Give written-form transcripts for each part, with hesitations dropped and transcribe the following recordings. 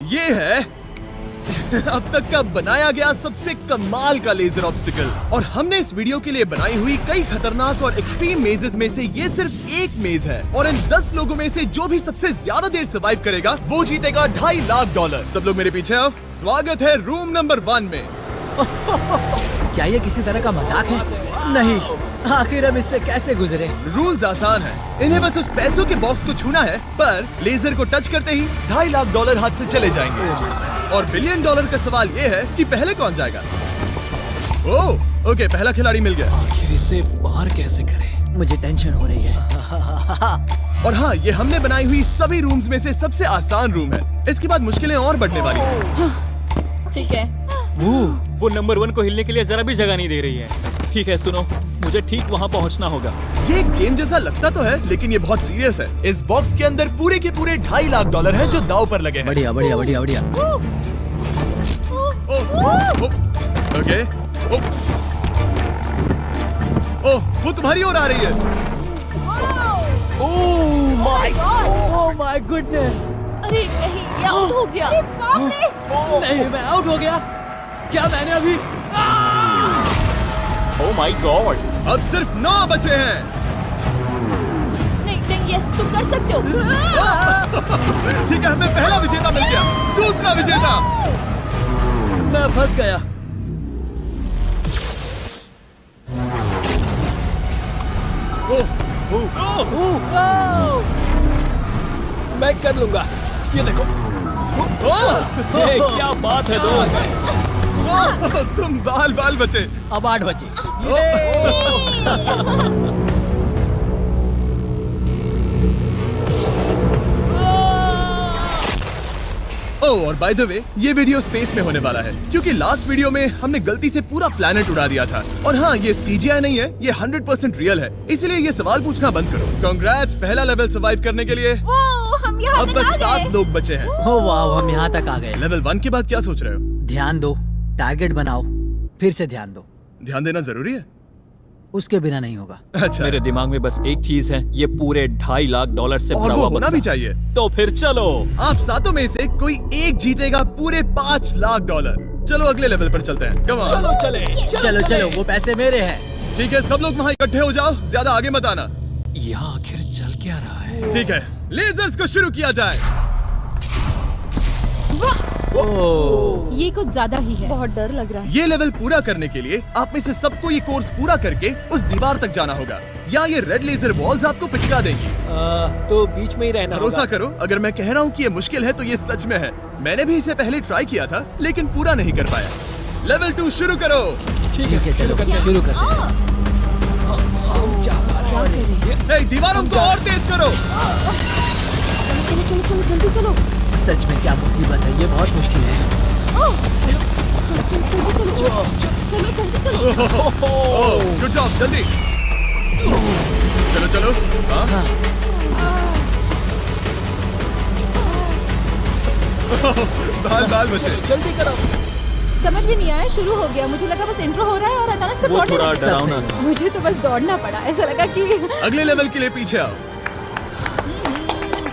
ये है अब तक का बनाया गया सबसे कमाल का लेजर ऑब्स्टिकल। और हमने इस वीडियो के लिए बनाई हुई कई खतरनाक और एक्सट्रीम मेजेस में से ये सिर्फ एक मेज है। और इन 10 लोगों में से जो भी सबसे ज्यादा देर सर्वाइव करेगा वो जीतेगा $2.5 लाख। सब लोग मेरे पीछे आओ। स्वागत है रूम नंबर 1 में। क्या ये किसी तरह का मजाक है? नहीं, आखिर हम इससे कैसे गुजरे? रूल्स आसान है, इन्हें बस उस पैसों के बॉक्स को छूना है, पर लेजर को टच करते ही $2.5 लाख हाथ से चले जाएंगे। और $1 बिलियन का सवाल ये है कि पहले कौन जाएगा। ओह, ओके, पहला खिलाड़ी मिल गया। आखिर इसे पार कैसे करें? मुझे टेंशन हो रही है। और हाँ, ये हमने बनाई हुई सभी रूम्स में से सबसे आसान रूम है। इसके बाद मुश्किलें और बढ़ने वाली हैं। ठीक है। वो नंबर 1 को हिलने के लिए जरा भी जगह नहीं दे रही है। ठीक है, सुनो, मुझे ठीक वहाँ पहुँचना होगा। ये गेम जैसा लगता तो है, लेकिन ये बहुत सीरियस है। इस बॉक्स के अंदर पूरे के पूरे $2.5 लाख हैं जो दांव पर लगे हैं। बढ़िया बढ़िया बढ़िया बढ़िया। ओके। ओह, वो तुम्हारी ओर आ रही है। Oh my goodness. अरे नहीं, ये आउट हो गया। नहीं, मैं आउट हो गया। क्या मैंने अभी? Oh my God. अब सिर्फ 9 बचे हैं। नहीं नहीं, यस, तुम कर सकते हो। ठीक है, हमें पहला विजेता मिल गया। दूसरा विजेता। मैं फंस गया। मैं कर लूंगा, ये देखो। क्या बात है दोस्त। तुम बाल बचे। अब 8 बचे। ओह, और बाय द वे, ये वीडियो स्पेस में होने वाला है, क्योंकि लास्ट वीडियो में हमने गलती से पूरा प्लेनेट उड़ा दिया था। और हाँ, ये CGI नहीं है, ये 100% रियल है। इसलिए ये सवाल पूछना बंद करो। कांग्रेट्स, पहला लेवल सर्वाइव करने के लिए। हम यहाँ अब तक बस आ गए। 7 लोग बचे हैं। ओ वाह, हम यहाँ तक आ गए। लेवल 1 के बाद क्या सोच रहे हो? ध्यान दो, टारगेट बनाओ, फिर से ध्यान दो। ध्यान देना जरूरी है। उसके बिना नहीं होगा। अच्छा, मेरे दिमाग में बस एक चीज है, ये पूरे $2.5 लाख से और भरा वो हुआ होना बक्सा। भी चाहिए। तो फिर चलो। आप 7 में से कोई एक जीतेगा पूरे $5 लाख। चलो अगले लेवल पर चलते हैं। Come on. चलो चले। चलो चलो, वो पैसे मेरे हैं। ठीक है, सब लोग वहाँ इकट्ठे हो जाओ, ज्यादा आगे मत आना। यहाँ आखिर चल क्या रहा है? ठीक है, लेजर्स को शुरू किया जाए। ये कुछ ज्यादा ही है। बहुत डर लग रहा है। ये लेवल पूरा करने के लिए आप में से सबको ये कोर्स पूरा करके उस दीवार तक जाना होगा, या ये रेड लेजर वॉल्स आपको पिचका देंगी। तो बीच में ही रहना भरोसा होगा। करो, अगर मैं कह रहा हूँ कि ये मुश्किल है तो ये सच में है। मैंने भी इसे पहले ट्राई किया था, लेकिन पूरा नहीं कर पाया। लेवल 2 शुरू करो। ठीक है, चलो शुरू करते हैं। हम जा पा रहे हैं। ए, दीवारों को और तेज करो। चलो चलो चलो, जल्दी चलो। सच में क्या मुसीबत है, ये बहुत मुश्किल है। चलो चलो चलो चलो चलो जल्दी चलो। ओह, गुड जॉब, जल्दी। चलो चलो। हाँ। बाल बचे। जल्दी करो। समझ भी नहीं आया, शुरू हो गया। मुझे लगा बस इंट्रो हो रहा है और अचानक से वो दौड़ने थोड़ा लगे। डरावना था। मुझे तो बस दौड़ना पड़ा। ऐसा लगा कि अगले लेवल के लिए पीछे आओ।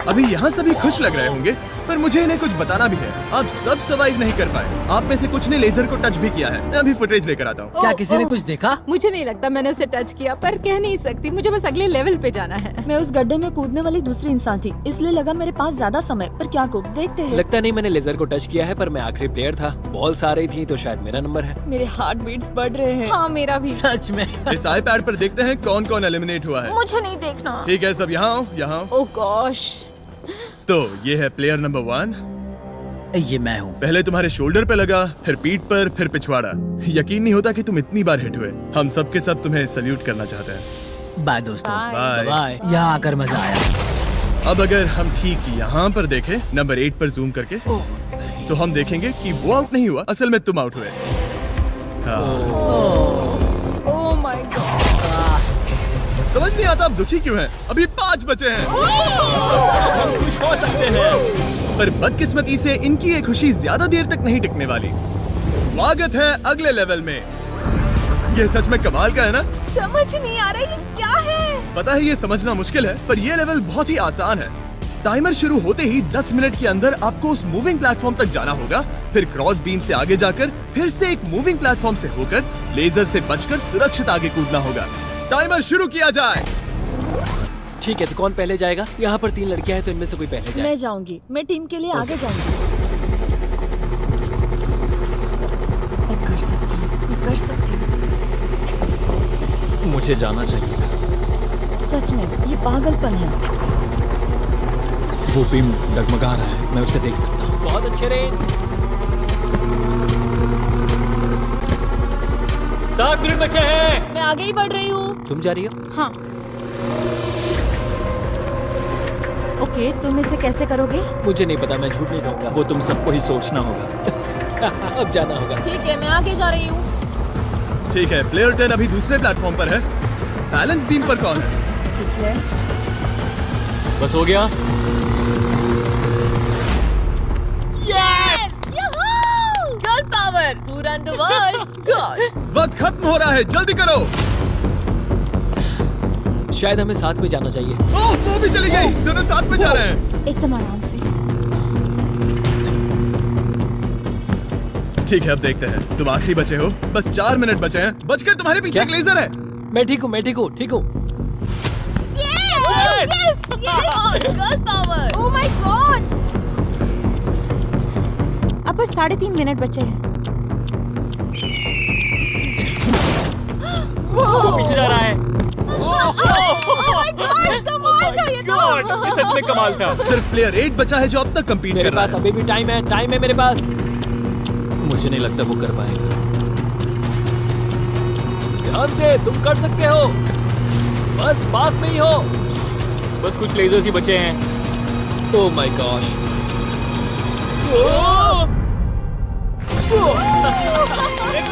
अभी यहाँ सभी खुश लग रहे होंगे, पर मुझे इन्हें कुछ बताना भी है। आप सब सर्वाइव नहीं कर पाए। आप में से कुछ ने लेजर को टच भी किया है। मैं अभी फुटेज लेकर आता हूँ। क्या किसी ने कुछ देखा? मुझे नहीं लगता मैंने उसे टच किया, पर कह नहीं सकती। मुझे बस अगले लेवल पे जाना है। मैं उस गड्ढे में कूदने वाली दूसरी इंसान थी, इसलिए लगा मेरे पास ज्यादा समय। पर क्या कूद, देखते हैं। लगता नहीं मैंने लेजर को टच किया है, पर मैं आखिरी प्लेयर था। बॉल्स आ रही थी तो शायद मेरा नंबर है। मेरे हार्ट बीट्स बढ़ रहे हैं। हाँ, मेरा भी। सच में। इस iPad पर देखते हैं कौन कौन एलिमिनेट हुआ है। मुझे नहीं देखना। ठीक है, सब यहाँ आओ, यहाँ आओ। ओह गॉश। तो ये है प्लेयर नंबर 1। ये मैं हूँ। पहले तुम्हारे शोल्डर पे लगा, फिर पीठ पर, फिर पिछवाड़ा। यकीन नहीं होता कि तुम इतनी बार हिट हुए। हम सब के सब तुम्हें सल्यूट करना चाहते हैं। बाय दोस्तों। बाय। बाय। यहाँ आकर मजा आया। अब अगर हम ठीक यहाँ पर देखें, नंबर 8 पर जूम करके, तो हम देखेंगे कि वो आउट नहीं हुआ, असल में तुम आउट हुए। हाँ। Oh my God. समझ नहीं आता आप दुखी क्यों हैं? अभी 5 बचे हैं। हम खुश हो सकते हैं। पर बदकिस्मती से इनकी ये खुशी ज्यादा देर तक नहीं टिकने वाली। स्वागत है अगले लेवल में। ये सच में कमाल का है ना? समझ नहीं आ रहा ये क्या है। पता है ये समझना मुश्किल है, पर ये लेवल बहुत ही आसान है। टाइमर शुरू होते ही 10 मिनट के अंदर आपको उस मूविंग प्लेटफॉर्म तक जाना होगा, फिर क्रॉस बीम से आगे जाकर फिर से एक मूविंग प्लेटफॉर्म से होकर लेजर से बचकर सुरक्षित आगे कूदना होगा। टाइमर शुरू किया जाए। ठीक है, तो कौन पहले जाएगा? यहाँ पर 3 लड़कियां हैं, तो इनमें से कोई पहले जाए। मैं जाऊंगी, मैं टीम के लिए आगे जाऊंगी। मैं कर सकती हूँ, मैं कर सकती हूँ। मुझे जाना चाहिए था। सच में ये पागलपन है। वो बीम डगमगा रहा है, मैं उसे देख सकता हूँ। बहुत अच्छे रे। 7 मिनट बचे हैं। मैं आगे ही बढ़ रही हूँ। तुम जा रही हो? हाँ। ओके, तुम इसे कैसे करोगे? मुझे नहीं पता, मैं झूठ नहीं कहूँगा। वो तुम सबको ही सोचना होगा। अब जाना होगा। ठीक है, मैं आगे जा रही हूँ। ठीक है, प्लेयर 10 अभी दूसरे प्लेटफॉर्म पर है। बैलेंस बीम पर कौन है? ठीक है। बस हो गया। Yes! Girl power, who run the world? Girls. वक्त खत्म हो रहा है, जल्दी करो। शायद हमें साथ में जाना चाहिए। ओह, वो भी चली गई। दोनों साथ में जा रहे हैं। एकदम आराम से। ठीक है, अब देखते हैं। तुम आखिरी बचे हो, बस 4 मिनट बचे हैं। बचकर तुम्हारे पीछे एक लेजर है। मैं ठीक हूँ, मैं ठीक हूँ, ठीक हूँ। Girl power. Oh my God! अब बस 3.5 मिनट बचे हैं। वो पीछे जा रहा है। कमाल था ये तो। गॉड, ये सच में कमाल था। सिर्फ प्लेयर 8 बचा है जो अब तक compete मेरे कर रहा पास है। अभी भी टाइम है, टाइम है मेरे पास। मुझे नहीं लगता वो कर पाएगा। ध्यान से, तुम कर सकते हो। बस पास में ही हो। बस कुछ लेजर्स ही बचे हैं। Oh my gosh.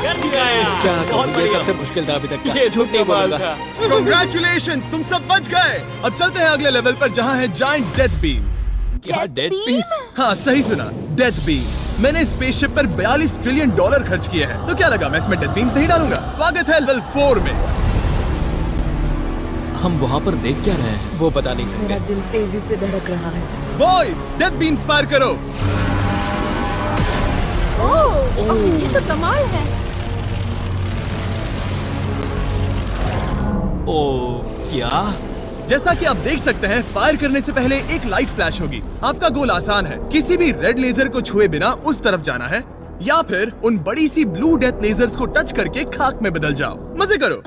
कर दिखाया। क्या बहुत कहूँ, ये बढ़िया। सबसे मुश्किल था अभी तक का। ये झूठ नहीं कमाल बोलूंगा। था। Congratulations, तुम सब बच गए। अब चलते हैं अगले लेवल पर जहाँ है जायंट डेथ बीम्स। क्या डेड पीस? हाँ, सही सुना, डेथ बीम। मैंने स्पेसशिप पर $42 ट्रिलियन खर्च किए हैं, तो क्या लगा मैं इसमें डेथ बीम्स नहीं डालूंगा? स्वागत है लेवल 4 में। हम वहाँ पर देख क्या रहे हैं? वो बता नहीं सकते। मेरा दिल तेजी से धड़क रहा है। बॉयज, डेथ बीम्स फायर करो। ओह, ये तो कमाल है। ओह, क्या? जैसा कि आप देख सकते हैं, फायर करने से पहले एक लाइट फ्लैश होगी। आपका गोल आसान है, किसी भी रेड लेजर को छुए बिना उस तरफ जाना है, या फिर उन बड़ी सी ब्लू डेथ लेजर्स को टच करके खाक में बदल जाओ। मजे करो।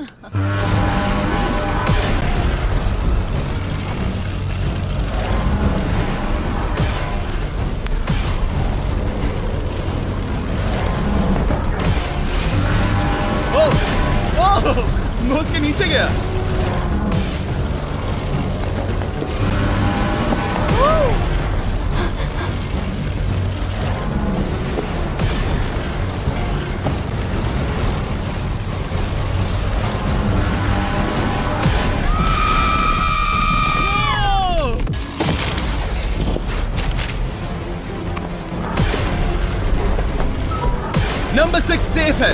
ओह, ओह, मैं उसके नीचे गया। नंबर 6 सेफ है।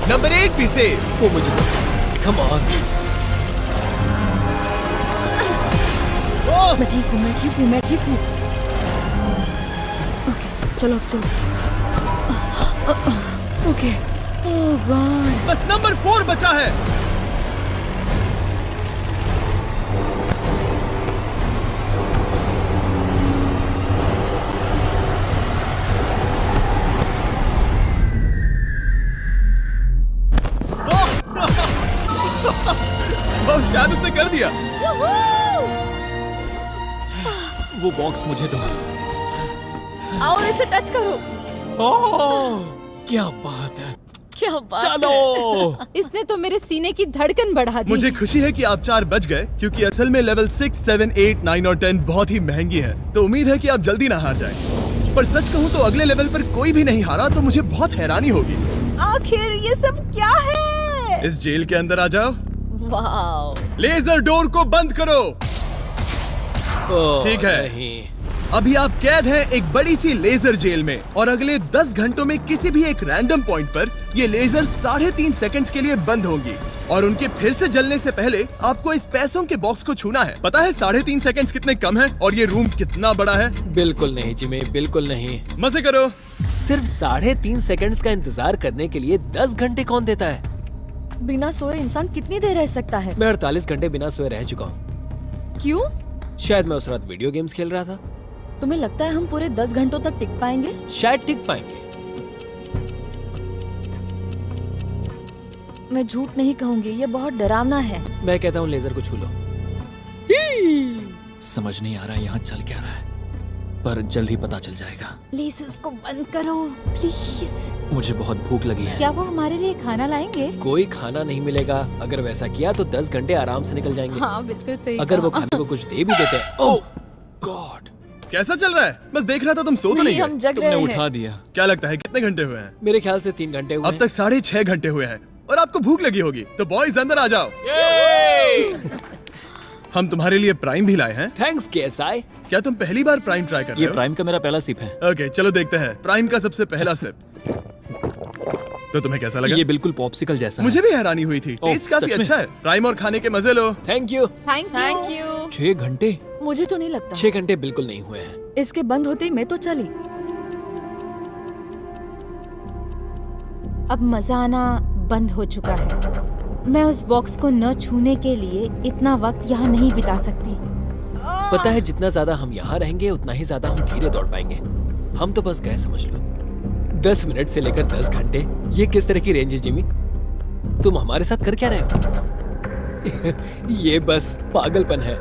नंबर 8 भी सेफ। वो मुझे कम ऑन। मैं ठीक हूँ, मैं ठीक हूँ, मैं ठीक हूँ। ओके, चलो अब चलो। ओके। ओह गॉड। बस नंबर 4 बचा है। ओह, शायद उसने कर दिया। वो बॉक्स मुझे दो। और इसे टच करो। ओह, क्या बात है। क्या बात चलो। इसने तो मेरे सीने की धड़कन बढ़ा दी। मुझे खुशी है कि आप 4 बच गए, क्योंकि असल में लेवल 6, 7, 8, 9 और 10 बहुत ही महंगी है। तो उम्मीद है कि आप जल्दी ना हार जाएं। पर सच कहूँ तो अगले लेवल पर कोई भी नहीं हारा तो मुझे बहुत हैरानी होगी। आखिर ये सब क्या है? इस जेल के अंदर आ जाओ। वाओ। लेजर डोर को बंद करो। ओह, ठीक है। नहीं। अभी आप कैद हैं एक बड़ी सी लेजर जेल में, और अगले 10 घंटों में किसी भी एक रैंडम पॉइंट पर ये लेजर 3.5 सेकंड्स के लिए बंद होंगी। और उनके फिर से जलने से पहले आपको इस पैसों के बॉक्स को छूना है। पता है 3.5 सेकंड्स कितने कम है और ये रूम कितना बड़ा है? बिल्कुल नहीं जिमी, बिल्कुल नहीं। मजे करो। सिर्फ 3.5 सेकंड्स का इंतजार करने के लिए 10 घंटे कौन देता है? बिना सोए इंसान कितनी देर रह सकता है? मैं 48 घंटे बिना सोए रह चुका हूँ। क्यों? शायद मैं उस रात वीडियो गेम्स खेल रहा था। तुम्हें लगता है हम पूरे 10 घंटों तक टिक पाएंगे? शायद टिक पाएंगे। मैं झूठ नहीं कहूंगी, ये बहुत डरावना है। मैं कहता हूँ लेजर को छू लो। समझ नहीं आ रहा यहाँ चल क्या रहा है, पर जल्द ही पता चल जाएगा। प्लीज इसको बंद करो प्लीज। मुझे बहुत भूख लगी है। क्या वो हमारे लिए खाना लाएंगे? कोई खाना नहीं मिलेगा। अगर वैसा किया तो 10 घंटे आराम से निकल जाएंगे। हाँ बिल्कुल सही। अगर वो कहा। खाने को कुछ दे भी देते हैं। ओह गॉड, कैसा चल रहा है? बस देख रहा था, तुम सो तो नहीं हम गए? जग तुमने रहे उठा हैं। दिया। क्या लगता है कितने घंटे हुए हैं? मेरे ख्याल से 3 घंटे हुए अब हैं। तक 6.5 घंटे हुए हैं और आपको भूख लगी होगी। तो बॉयज अंदर आ जाओ, हम तुम्हारे लिए प्राइम भी लाए हैं। Thanks KSI. क्या तुम पहली बार प्राइम ट्राई कर रहे ये हो? प्राइम का मेरा पहला सिप है। ओके, चलो देखते हैं प्राइम का सबसे पहला सिप। तो तुम्हें कैसा लगा? ये बिल्कुल पॉप्सिकल जैसा मुझे भी हैरानी हुई थी। ओह, टेस्ट काफी सच में? अच्छा है। प्राइम और खाने के मजे लो। Thank you. Thank you. 6 घंटे? मुझे तो नहीं लगता। 6 घंटे बिल्कुल नहीं हुए हैं। इसके बंद होते ही मैं तो चली। अब मजा आना बंद हो चुका है। मैं उस बॉक्स को न छूने के लिए इतना वक्त यहाँ नहीं बिता सकती। पता है जितना ज्यादा हम यहाँ रहेंगे उतना ही ज्यादा हम धीरे दौड़ पाएंगे। हम तो बस गए, समझ लो। 10 मिनट से लेकर 10 घंटे, ये किस तरह की रेंज है जिमी? तुम हमारे साथ कर क्या रहे हो? ये बस पागलपन है।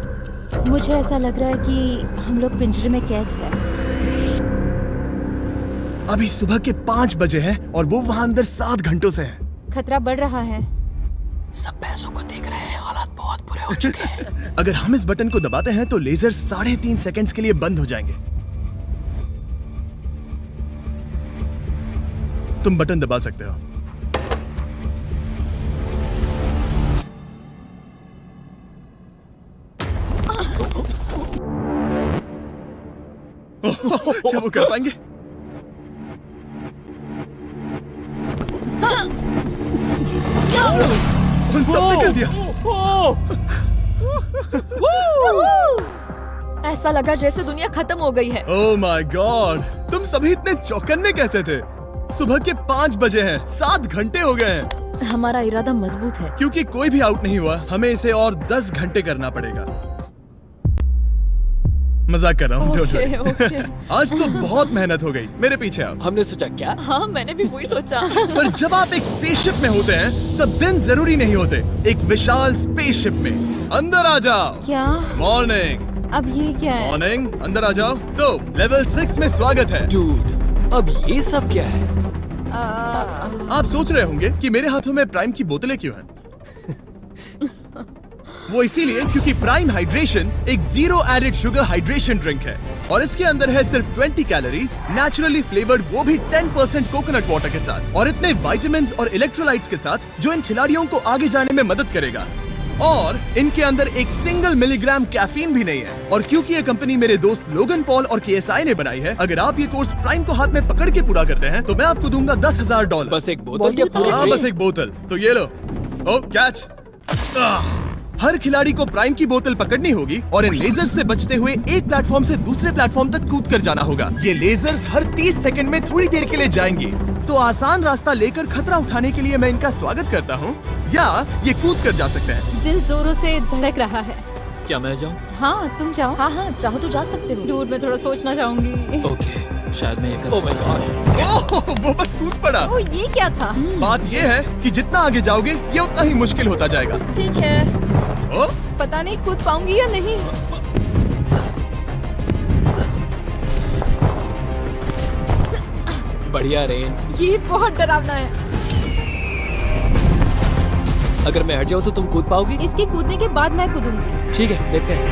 मुझे ऐसा लग रहा है कि हम लोग पिंजरे में कैद हैं। अभी सुबह के 5 बजे हैं और वो वहाँ अंदर 7 घंटों से हैं। खतरा बढ़ रहा है। सब पैसों को देख रहे हैं, हालात बहुत बुरे हो चुके हैं। अगर हम इस बटन को दबाते हैं तो लेजर 3.5 सेकंड्स के लिए बंद हो जाएंगे। तुम बटन दबा सकते हो। क्या वो कर पाएंगे? उन सबने कर दिया। ऐसा लगा जैसे दुनिया खत्म हो गई है। ओह माय गॉड, तुम सभी इतने चौकन्ने कैसे थे? सुबह के 5 बजे हैं, 7 घंटे हो गए हैं। हमारा इरादा मजबूत है। क्योंकि कोई भी आउट नहीं हुआ, हमें इसे और 10 घंटे करना पड़ेगा। मजाक कर रहा हूँ। don't worry। ओके। आज तो बहुत मेहनत हो गई। मेरे पीछे आओ। हमने सोचा क्या? हाँ मैंने भी वही सोचा। पर जब आप एक स्पेसशिप में होते हैं तब दिन जरूरी नहीं होते। एक विशाल स्पेसशिप में अंदर आ जाओ। क्या? मॉर्निंग। अब ये क्या है? मॉर्निंग, अंदर आ जाओ। तो लेवल 6 में स्वागत है। डूड, अब ये सब क्या है? आप सोच रहे होंगे कि मेरे हाथों में प्राइम की बोतलें क्यों हैं? वो इसीलिए क्योंकि प्राइम हाइड्रेशन एक 0 एडेड शुगर हाइड्रेशन ड्रिंक है और इसके अंदर है सिर्फ 20 कैलोरीज, नेचुरली फ्लेवर्ड, वो भी 10% कोकोनट वाटर के साथ, और इतने विटामिन्स और इलेक्ट्रोलाइट्स के साथ जो इन खिलाड़ियों को आगे जाने में मदद करेगा। और इनके अंदर एक सिंगल मिलीग्राम कैफीन भी नहीं है। और क्योंकि ये कंपनी मेरे दोस्त लोगन पॉल और केएसआई ने बनाई है, अगर आप ये कोर्स प्राइम को हाथ में पकड़ के पूरा करते हैं तो मैं आपको दूंगा $10,000। बस एक बोतल या पूरी हाँ, ट्रे? बस एक बोतल। तो ये लो। ओ कैच। हर खिलाड़ी को प्राइम की बोतल पकड़नी होगी और इन लेजर्स से बचते हुए एक प्लेटफॉर्म से दूसरे प्लेटफॉर्म तक कूद कर जाना होगा। ये लेजर्स हर 30 सेकंड में थोड़ी देर के लिए जाएंगी। तो आसान रास्ता लेकर खतरा उठाने के लिए मैं इनका स्वागत करता हूँ, या ये कूद कर जा सकते हैं। दिल जोरों से धड़क रहा है। क्या मैं जाऊँ? हाँ तुम जाओ। हाँ हाँ चाहो तो जा सकते हो। दूर में थोड़ा सोचना चाहूंगी। ओके, शायद मैं ये कर ओह माय सकता हूँ। गॉड, ओह, वो बस कूद पड़ा। ओ ये क्या था? बात ये है कि जितना आगे जाओगे ये उतना ही मुश्किल होता जाएगा। ठीक है। ओ, पता नहीं कूद पाऊंगी या नहीं। बढ़िया रेन। ये बहुत डरावना है। अगर मैं हट जाऊँ तो तुम कूद पाओगी? इसके कूदने के बाद मैं कूदूंगी। ठीक है, देखते हैं।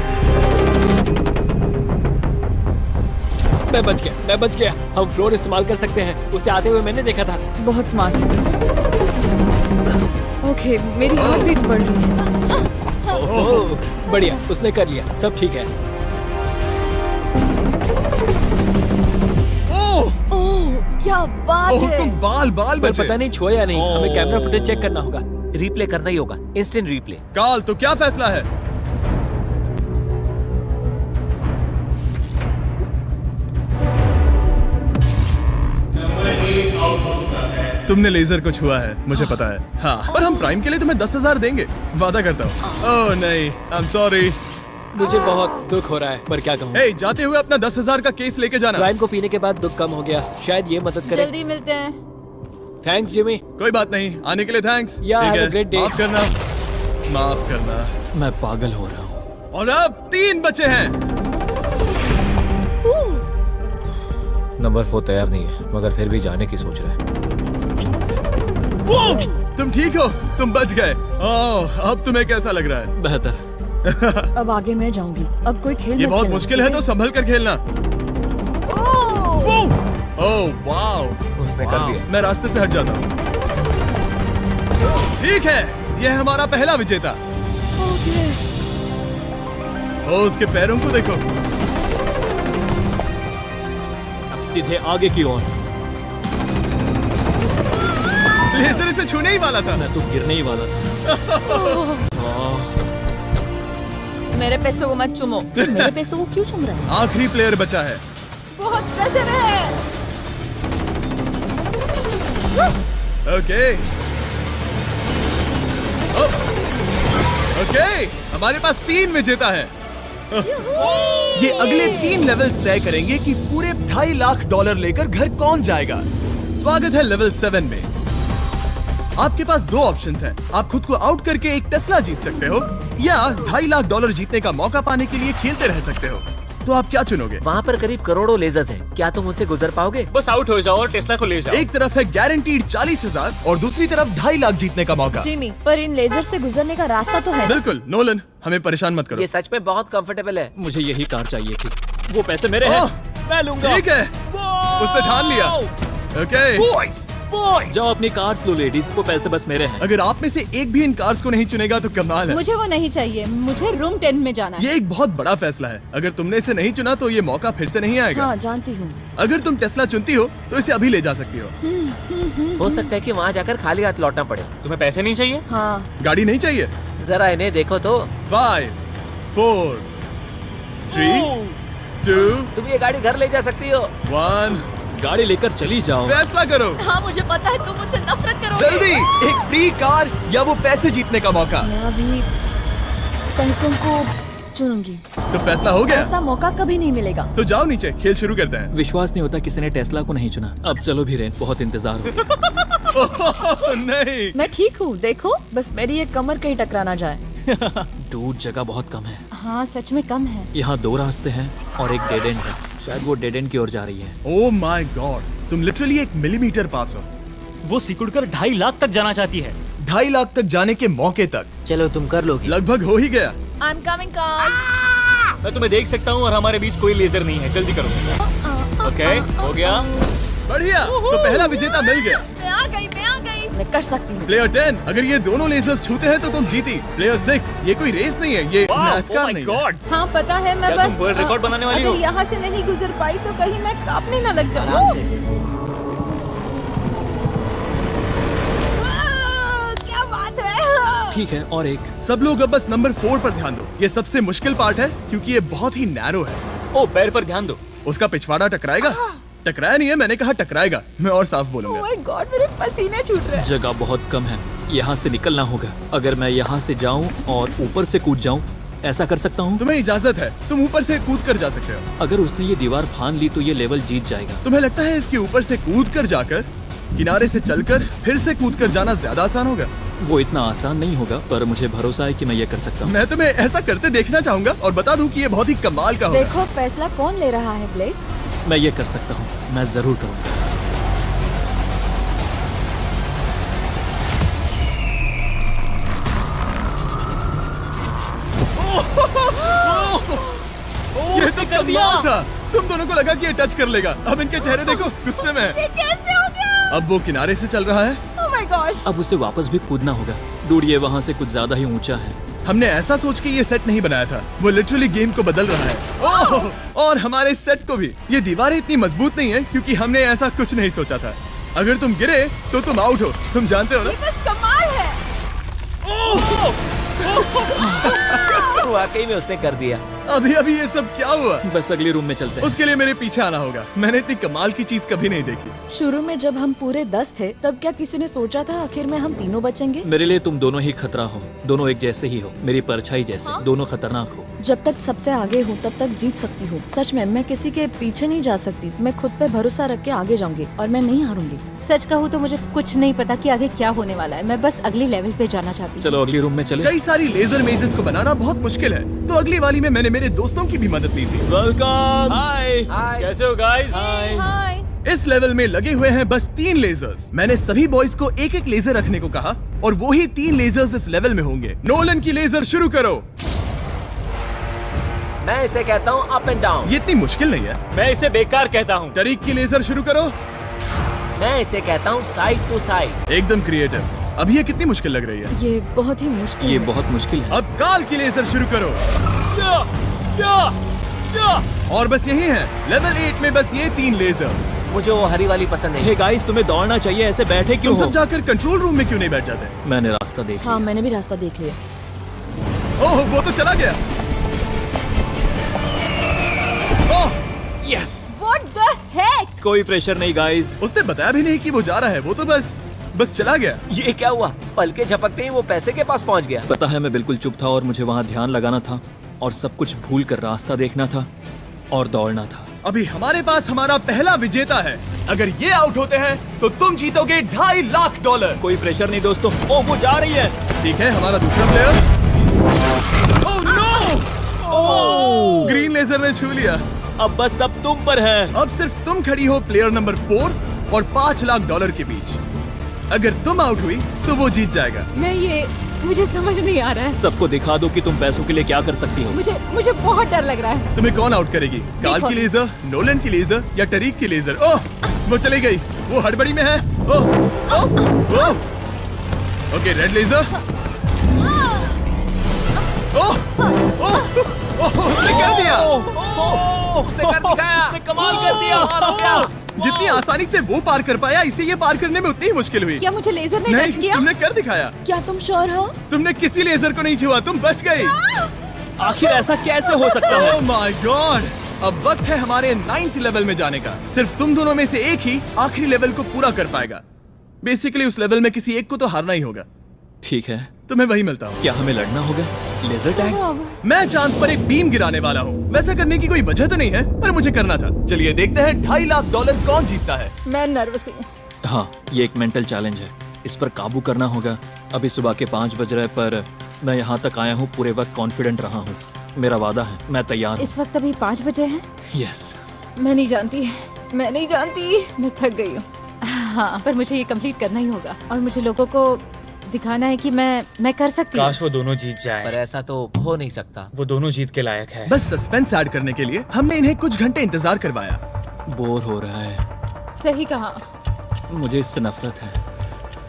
मैं बच गया। हम फ्लोर इस्तेमाल कर सकते हैं, उसे आते हुए मैंने देखा था। बहुत स्मार्ट। ओके मेरी हार्ट बीट्स बढ़ रही है। ओह, बढ़िया, उसने कर लिया, सब ठीक है। ओह, ओह क्या बात ओह, है। तुम बाल पर बचे। पता नहीं छुआ या नहीं, हमें कैमरा फुटेज चेक करना होगा। रिप्ले करना ही होगा, इंस्टेंट रिप्ले। काल, तो क्या फैसला है? तुमने लेजर को छुआ है, मुझे पता है। हाँ, पर हम प्राइम के लिए तुम्हें 10,000 देंगे, वादा करता हूँ। ओह नहीं, आई एम सॉरी। मुझे बहुत दुख हो रहा है, पर क्या कहूँ। हे, जाते हुए अपना 10,000 का केस लेके जाना। प्राइम को पीने के बाद दुख कम हो गया, शायद ये मदद करे। जल्दी मिलते हैं। Thanks Jimmy. कोई बात नहीं, आने के लिए थैंक्स। Yeah, ठीक have है, a great day. माफ करना, माफ करना। मैं पागल हो रहा हूँ। और अब 3 बचे हैं। नंबर 4 तैयार नहीं है, मगर फिर भी जाने की सोच रहा है। तुम ठीक हो? तुम बच गए। ओह, अब तुम्हें कैसा लग रहा है? बेहतर। अब आगे मैं जाऊंगी। अब कोई खेल ये मत बहुत खेलना, मुश्किल ठीक है, तो संभल कर खेलना। ओह वाओ, उसने कर दिया। मैं रास्ते से हट जाता हूँ। ठीक है, यह हमारा पहला विजेता। ओके। ओ, उसके पैरों को देखो। अब सीधे आगे की ओर। लेजर इसे छूने ही वाला था। मैं तो गिरने ही वाला था। मेरे पैसों को मत चुमो। मेरे पैसों को क्यों चुम रहा है? आखिरी प्लेयर बचा है। बहुत प्रेशर है। ओके ओके, हमारे पास 3 विजेता है। ये अगले 3 लेवल्स तय करेंगे कि पूरे $2.5 लाख लेकर घर कौन जाएगा। स्वागत है लेवल 7 में। आपके पास 2 ऑप्शंस हैं। आप खुद को आउट करके एक टेस्ला जीत सकते हो, या $2.5 लाख जीतने का मौका पाने के लिए खेलते रह सकते हो। तो आप क्या चुनोगे? वहाँ पर करीब करोड़ों लेजर्स हैं। क्या तुम उनसे गुजर पाओगे? बस आउट हो जाओ और टेस्ला को ले जाओ। एक तरफ है गारंटीड 40,000 और दूसरी तरफ $2.5 लाख जीतने का मौका। जिमी, पर इन लेजर से गुजरने का रास्ता तो है। बिल्कुल नोलन, हमें परेशान मत करो। ये सच में बहुत कंफर्टेबल है। मुझे यही कार चाहिए थी। वो पैसे मेरे हैं, ओह, मैं लूंगा। ठीक है, उसने ठान लिया। ओके, बॉयज, बॉयज, जाओ अपनी कार्स लो लेडीज, वो पैसे बस मेरे हैं। अगर आप में से एक भी इन कार्स को नहीं चुनेगा तो कमाल है। मुझे वो नहीं चाहिए, मुझे रूम 10 में जाना है। ये एक बहुत बड़ा फैसला है। अगर तुमने इसे नहीं चुना तो ये मौका फिर से नहीं आएगा। हाँ, जानती हूँ। अगर तुम टेस्ला चुनती हो तो इसे अभी ले जा सकती हो। हो सकता है कि वहाँ जाकर खाली हाथ लौटना पड़े। तुम्हें पैसे नहीं चाहिए? हाँ। गाड़ी नहीं चाहिए? जरा इन्हें देखो तो। 5 4 3 2 तुम ये गाड़ी घर ले जा सकती हो। 1, गाड़ी लेकर चली जाओ। फैसला करो हाँ, मुझे पता है तुम मुझसे नफरत करोगे। जल्दी। एक फ्री कार या वो पैसे जीतने का मौका। मैं अभी पैसों को चुनूंगी। तो फैसला हो गया। ऐसा मौका कभी नहीं मिलेगा। तो जाओ नीचे, खेल शुरू करते हैं। विश्वास नहीं होता किसी ने टेस्ला को नहीं चुना। अब चलो भी रेन, बहुत इंतजार हो गया। नहीं, मैं ठीक हूँ, देखो बस मेरी ये कमर कहीं टकरा ना जाए। दूर जगह बहुत कम है। हाँ, सच में कम है। यहाँ 2 रास्ते हैं और एक डेड एंड है। शायद वो डेड एंड की ओर जा रही है। ओह माय गॉड, तुम लिटरली 1 मिलीमीटर पास हो। वो सिकुड़कर 2.5 लाख तक जाना चाहती है। 2.5 लाख तक जाने के मौके तक चलो तुम कर लोगी। लगभग हो ही गया। I'm coming, car. मैं तुम्हें देख सकता हूँ और हमारे बीच कोई लेजर नहीं है। जल्दी करो। ओके, हो गया। बढ़िया, तो पहला विजेता मिल गया। मैं आ गई। मैं कर सकती हूँ। प्लेयर 10, अगर ये दोनों लेजर्स छूते हैं तो तुम जीती। प्लेयर 6, ये कोई रेस नहीं है, ये NASCAR नहीं है। हाँ पता है, मैं क्या बस तुम वर्ल्ड रिकॉर्ड बनाने वाली हो? अगर यहाँ से नहीं गुजर पाई तो कहीं मैं कांपने न लग जाऊँ। क्या बात है। ठीक है, और एक। सब लोग अब बस नंबर 4 पर ध्यान दो। ये सबसे मुश्किल पार्ट है क्योंकि ये बहुत ही नैरो है। ओ, पैर पर ध्यान दो। उसका पिछवाड़ा टकराएगा। टकराया नहीं है, मैंने कहा टकराएगा। मैं और साफ Oh बोलूंगा। my God, मेरे पसीने छूट रहे हैं। जगह बहुत कम है, यहाँ से निकलना होगा। अगर मैं यहाँ से जाऊँ और ऊपर से कूद जाऊँ, ऐसा कर सकता हूँ? तुम्हें इजाजत है, तुम ऊपर से कूद कर जा सकते हो। अगर उसने ये दीवार फान ली तो ये लेवल जीत जाएगा। तुम्हें लगता है इसके ऊपर से कूद कर जाकर किनारे से चलकर फिर से कूद कर जाना ज्यादा आसान होगा? वो इतना आसान नहीं होगा, पर मुझे भरोसा है कि मैं ये कर सकता हूँ। मैं तुम्हें ऐसा करते देखना चाहूंगा और बता दूं कि ये बहुत ही कमाल का होगा। देखो फैसला कौन ले रहा है, ब्लेक? मैं ये कर सकता हूँ, मैं जरूर करूँगा। ये तो कमाल था। तुम दोनों को लगा कि ये टच कर लेगा। अब इनके चेहरे देखो, गुस्से में है। ये कैसे हो गया? अब वो किनारे से चल रहा है। Oh my gosh! अब उसे वापस भी कूदना होगा। डूड, ये वहाँ से कुछ ज्यादा ही ऊंचा है। हमने ऐसा सोच के ये सेट नहीं बनाया था। वो लिटरली गेम को बदल रहा है। ओह! और हमारे सेट को भी। ये दीवारें इतनी मजबूत नहीं है क्योंकि हमने ऐसा कुछ नहीं सोचा था। अगर तुम गिरे तो तुम आउट हो। तुम जानते हो ना? ये बस कमाल है। वाकई में उसने कर दिया। अभी अभी ये सब क्या हुआ? बस अगले रूम में चलते हैं। उसके लिए मेरे पीछे आना होगा। मैंने इतनी कमाल की चीज कभी नहीं देखी। शुरू में जब हम पूरे 10 थे तब क्या किसी ने सोचा था आखिर में हम तीनों बचेंगे? मेरे लिए तुम दोनों ही खतरा हो, दोनों एक जैसे ही हो, मेरी परछाई जैसे, दोनों खतरनाक हो। जब तक सबसे आगे हूँ तब तक जीत सकती हूँ। सच में मैं किसी के पीछे नहीं जा सकती। मैं खुद पे भरोसा रख के आगे जाऊंगी और मैं नहीं हारूंगी। सच कहूँ तो मुझे कुछ नहीं पता कि आगे क्या होने वाला है। मैं बस अगले लेवल पे जाना चाहती हूँ। चलो अगले रूम में चले। कई सारी लेजर मेजेस को बनाना बहुत मुश्किल है, तो अगली वाली में मैंने मेरे दोस्तों की भी मदद ली थी। वेलकम। हाय, कैसे हो गाइस? हाय। इस लेवल में लगे हुए हैं बस 3 लेजर्स। मैंने सभी बॉयज को एक एक लेजर रखने को कहा और वो ही 3 लेजर्स इस लेवल में होंगे। नोलन की लेजर शुरू करो। मैं इसे कहता हूँ अप एंड डाउन। ये इतनी मुश्किल नहीं है। मैं इसे बेकार कहता हूँ। तरीक की लेजर शुरू करो। मैं इसे कहता हूँ साइड टू साइड। एकदम क्रिएटिव। अब ये कितनी मुश्किल लग रही है। ये बहुत ही मुश्किल ये है। बहुत मुश्किल है। अब काल की लेजर शुरू करो। और बस यही है लेवल 8 में, बस ये 3 लेजर। मुझे वो हरी वाली पसंद नहीं। हे गाइस, तुम्हें दौड़ना चाहिए, ऐसे बैठे क्यों तुम हो? सब जाकर कंट्रोल रूम में क्यों नहीं बैठ जाते? मैंने रास्ता देख हाँ मैंने भी रास्ता देख लिया। ओह वो तो चला गया। Oh yes. What the heck? कोई प्रेशर नहीं गाइस। उसने बताया भी नहीं कि वो जा रहा है, वो तो बस चला गया। ये क्या हुआ? पल के झपकते ही वो पैसे के पास पहुँच गया। पता है मैं बिल्कुल चुप था और मुझे वहाँ ध्यान लगाना था और सब कुछ भूल कर रास्ता देखना था और दौड़ना था। अभी हमारे पास हमारा पहला विजेता है। अगर ये आउट होते हैं तो तुम जीतोगे $2.5 लाख। कोई प्रेशर नहीं दोस्तों। ओह वो जा रही है। ठीक है, हमारा दूसरा player. Oh no! Green laser ने छू लिया। अब बस सब तुम पर है। अब सिर्फ तुम खड़ी हो प्लेयर नंबर 4 और $5 लाख के बीच। अगर तुम आउट हुई तो वो जीत जाएगा। मुझे समझ नहीं आ रहा है। सबको दिखा दो कि तुम पैसों के लिए क्या कर सकती हो। मुझे बहुत डर लग रहा है। तुम्हें कौन आउट करेगी? काल की लेजर, नोलन की लेजर या टरीक की लेजर? ओह वो चली गई। वो हड़बड़ी में है। ओह ओह ओह ओके, रेड लेजर। ओह ओह उसने कर दिया। उसने कर दिखाया। उसने कमाल कर दिया। हार हो गया। जितनी आसानी से वो पार कर पाया, इसे ये पार करने में उतनी ही मुश्किल हुई। क्या मुझे लेजर ने नहीं, टच किया? तुमने कर दिखाया। क्या तुम श्योर हो? तुमने किसी लेजर को नहीं छुआ, तुम बच गई। आखिर ऐसा कैसे हो सकता है? Oh my God! अब वक्त है हमारे 9th लेवल में जाने का। सिर्फ तुम दोनों में से एक ही आखिरी लेवल को पूरा कर पाएगा। बेसिकली उस लेवल में किसी एक को तो हारना ही होगा। ठीक है, तुम्हें वही मिलता हूँ। क्या हमें लड़ना होगा? Laser tags? मैं चांद पर एक बीम गिराने वाला हूँ। वैसा करने की कोई वजह तो नहीं है, पर मुझे करना था। चलिए देखते हैं $2.5 लाख कौन जीतता है। मैं नर्वस हूँ। हाँ, ये एक मेंटल चैलेंज है। इस पर काबू करना होगा। अभी सुबह के 5 बज रहे, पर मैं यहाँ तक आया हूँ पूरे वक्त कॉन्फिडेंट रहा हूँ। मेरा वादा है, मैं तैयार हूँ। इस वक्त अभी 5 बजे हैं। यस। मैं नहीं जानती, मैं थक गई हूँ। हाँ, पर मुझे ये कंप्लीट करना ही होगा और मुझे लोगों को दिखाना है कि मैं कर सकती हूँ। काश वो दोनों जीत जाए। पर ऐसा तो हो नहीं सकता। वो दोनों जीत के लायक है। बस सस्पेंस ऐड करने के लिए हमने इन्हें कुछ घंटे इंतजार करवाया। बोर हो रहा है। सही कहा। मुझे इससे नफरत है।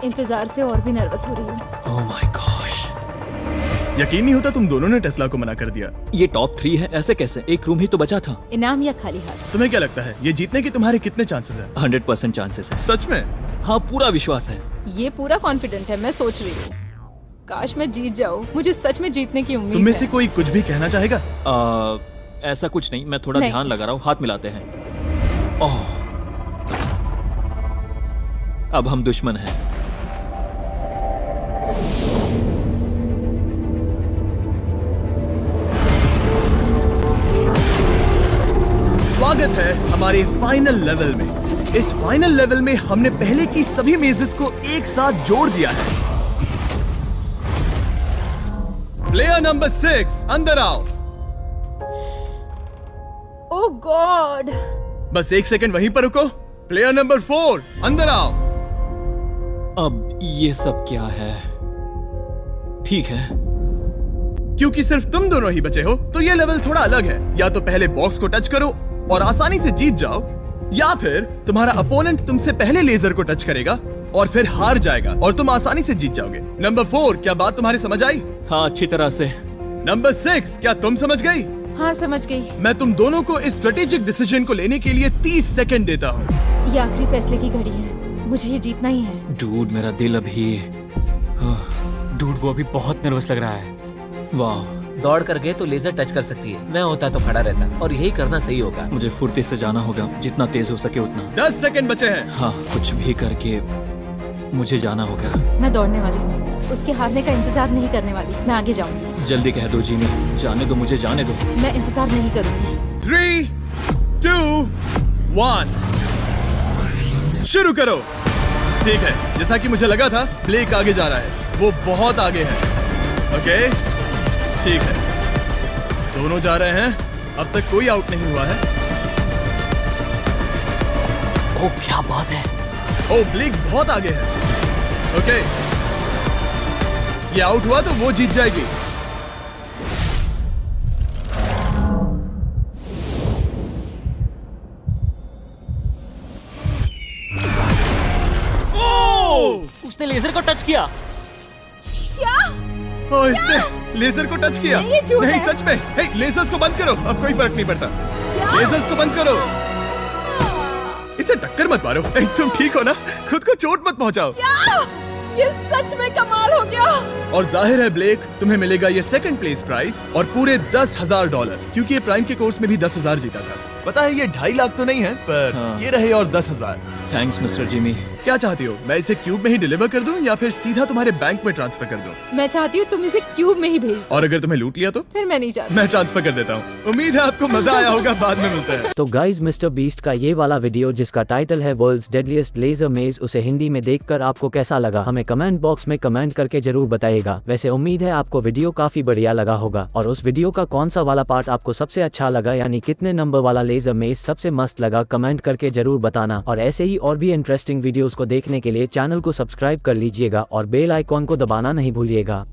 इंतजार से और भी नर्वस हो रही हूँ। Oh my gosh. यकीन नहीं होता तुम दोनों ने टेस्ला को मना कर दिया। ये टॉप 3 है, ऐसे कैसे? एक रूम ही तो बचा था। इनाम या खाली हाथ? तुम्हें क्या लगता है ये जीतने के तुम्हारे कितने चांसेस हैं? 100% चांसेस है। सच में? हाँ, पूरा विश्वास है। ये पूरा कॉन्फिडेंट है। मैं सोच रही हूँ काश मैं जीत जाऊँ। मुझे सच में जीतने की उम्मीद तुम में है। से कोई कुछ भी कहना चाहेगा? ऐसा कुछ नहीं, मैं थोड़ा नहीं। ध्यान लगा रहा हूँ। हाथ मिलाते हैं। ओह, अब हम दुश्मन हैं। स्वागत है हमारे फाइनल लेवल में। इस फाइनल लेवल में हमने पहले की सभी मेजेस को एक साथ जोड़ दिया है। प्लेयर नंबर 6 अंदर आओ। ओह गॉड! बस 1 सेकंड वहीं पर रुको। प्लेयर नंबर 4 अंदर आओ। अब ये सब क्या है? ठीक है, क्योंकि सिर्फ तुम दोनों ही बचे हो तो ये लेवल थोड़ा अलग है। या तो पहले बॉक्स को टच करो और आसानी से जीत जाओ, या फिर तुम्हारा अपोनेंट तुमसे पहले लेजर को टच करेगा और फिर हार जाएगा और तुम आसानी से जीत जाओगे। नंबर 4, क्या बात तुम्हारी समझ आई? हाँ अच्छी तरह से। नंबर 6, क्या तुम समझ गई? हाँ समझ गई। मैं तुम दोनों को इस स्ट्रेटेजिक डिसीजन को लेने के लिए 30 सेकंड देता हूँ। ये आखिरी फैसले की घड़ी है। मुझे ये जीतना ही है। डूड, मेरा दिल अभी डूड वो अभी बहुत नर्वस लग रहा है। वाह, दौड़ कर गए तो लेजर टच कर सकती है। मैं होता तो खड़ा रहता और यही करना सही होगा। मुझे फुर्ती से जाना होगा, जितना तेज हो सके उतना। 10 सेकंड बचे हैं। हाँ, कुछ भी करके मुझे जाना होगा। मैं दौड़ने वाली हूँ, उसके हारने का इंतजार नहीं करने वाली। मैं आगे जाऊंगी। जल्दी कह दो जिमी, जाने दो, मुझे जाने दो। मैं इंतजार नहीं करूंगी। 3, 2, 1 शुरू करो। ठीक है, जैसा कि मुझे लगा था, ब्लेक आगे जा रहा है। वो बहुत आगे है। ओके, ठीक है, दोनों जा रहे हैं। अब तक कोई आउट नहीं हुआ है। ओ क्या बात है। ओ, ब्लेक बहुत आगे है। ओके, ये आउट हुआ तो वो जीत जाएगी। उसने लेजर को टच किया। ओ, इसने लेजर को टच किया। नहीं, ये झूठ नहीं, है। सच में। हे, लेजर्स को बंद करो, अब कोई फर्क नहीं पड़ता। लेजर्स को बंद करो। इसे टक्कर मत मारो। हे, तुम ठीक हो ना? खुद को चोट मत पहुंचाओ। ये सच में कमाल हो गया। और जाहिर है ब्लेक, तुम्हें मिलेगा ये सेकंड प्लेस प्राइस और पूरे $10,000, क्योंकि ये प्राइम के कोर्स में भी 10,000 जीता था। पता है ये 2.5 लाख तो नहीं है, पर हाँ। ये रहे और 10,000। Thanks mister Jimmy. क्या चाहती हो, मैं इसे क्यूब में ही डिलीवर कर दूं या फिर सीधा तुम्हारे बैंक में ट्रांसफर कर दूं? मैं चाहती हूँ तुम इसे क्यूब में ही भेज दो। और अगर तुम्हें लूट लिया तो? फिर मैं नहीं चाहती। मैं ट्रांसफर कर देता हूँ। उम्मीद है आपको मजा आया होगा। बाद में मिलते हैं। तो गाइज, मिस्टर बीस्ट का ये वाला वीडियो जिसका टाइटल है वर्ल्ड्स डेडलीस्ट लेजर मेज, उसे हिंदी में देखकर आपको कैसा लगा हमें कमेंट बॉक्स में कमेंट करके जरूर बताइएगा। वैसे उम्मीद है आपको वीडियो काफी बढ़िया लगा होगा। और उस वीडियो का कौन सा वाला पार्ट आपको सबसे अच्छा लगा, यानी कितने नंबर वाला लेजर मेज सबसे मस्त लगा, कमेंट करके जरूर बताना। और ऐसे ही और भी इंटरेस्टिंग वीडियोस को देखने के लिए चैनल को सब्सक्राइब कर लीजिएगा और बेल आइकॉन को दबाना नहीं भूलिएगा।